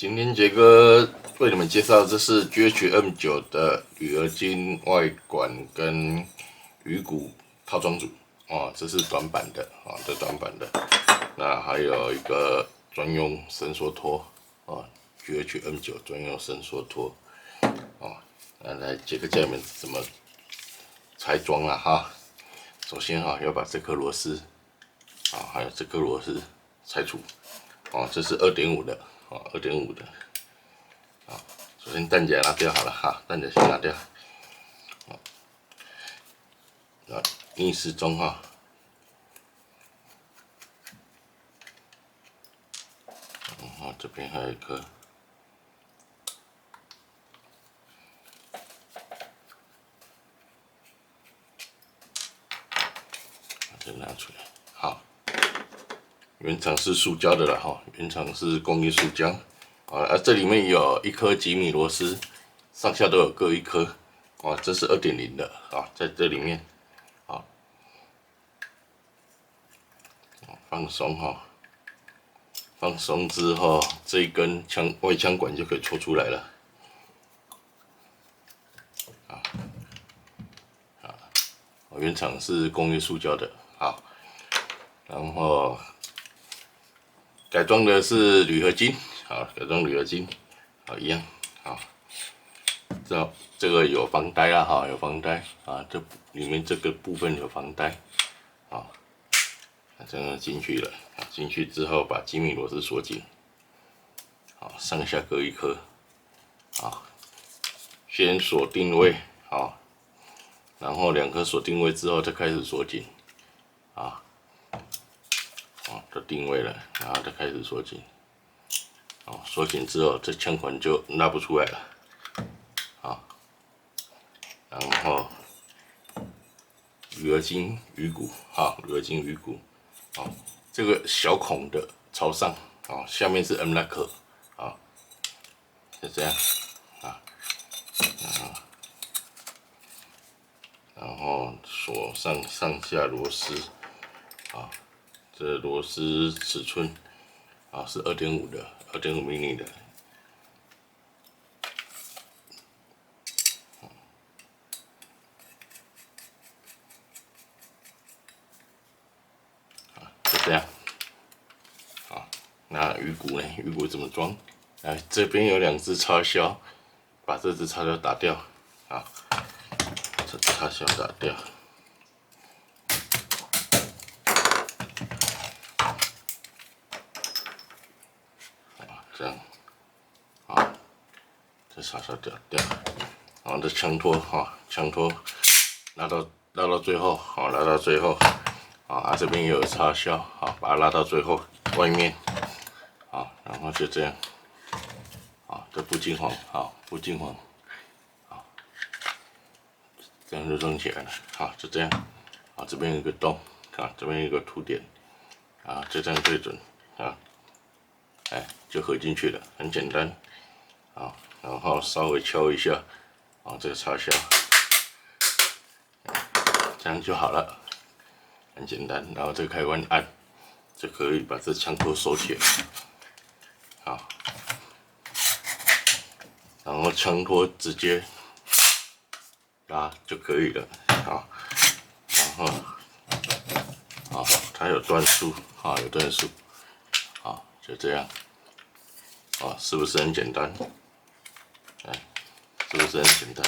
今天杰哥为你们介绍，这是 GH-M9 的铝合金外管跟鱼骨套装组哦，这是短版的啊，这短版的。那还有一个专用伸缩托哦 ，GH-M9 专用伸缩托哦。那来杰哥教你们怎么拆装了哈。首先哈，要把这颗螺丝啊，还有这颗螺丝拆除哦，这是2.5的。哦，2.5的，啊，首先弹夹拿掉好了哈，弹夹先拿掉，啊，逆时钟哈，然后这边还有一颗，把这拿出来，好。原厂是塑胶的了哈，原厂是工业塑胶啊，这里面有一颗吉米螺丝，上下都有各一颗啊，这是2.0的啊，在这里面啊，放松哈，放松之后，这一根外腔管就可以抽出来了啊，原厂是工业塑胶的，好，然后。改装的是铝合金，好，改装铝合金，好一样，好，这个有防呆啦，哈，有防呆啊，这里面这个部分有防呆，好，这样进去了，进去之后把吉米螺丝锁紧，好，上下各一颗，好，先锁定位，好，然后2颗锁定位之后再开始锁紧，啊。哦，都定位了，然后再开始锁紧。哦，锁紧之后，这枪管就拉不出来了。好，然后铝合金鱼骨，好，铝合金鱼骨，好，这个小孔的朝上，哦，下面是 M lock， 好，就这样，啊，然后锁上下螺丝，啊。这螺丝尺寸啊是2.5的，2.5 mm 的。就这样。好，那鱼骨呢？鱼骨怎么装？来，这边有2只插销，把这只插销打掉。啊，这只插销打掉。这样，啊，这插销掉，然后这枪托哈，枪托拉到最后，好，拉到最后，啊，这边也有插销，好，把它拉到最后外面，好，然后就这样，啊，这不金黄，好，不金黄，好，这样就装起来了，好，就这样，啊，这边有一个洞，啊，这边有一个凸点，啊，就这样对准，啊。哎，就合进去了，很简单，啊，然后稍微敲一下，啊，这个插销，这样就好了，很简单。然后这个开关按，就可以把这枪托收起来，好，然后枪托直接拉就可以了，好，然后，好，它有段数，好，有段数，好，就这样。啊，是不是很简单？哎，是不是很简单？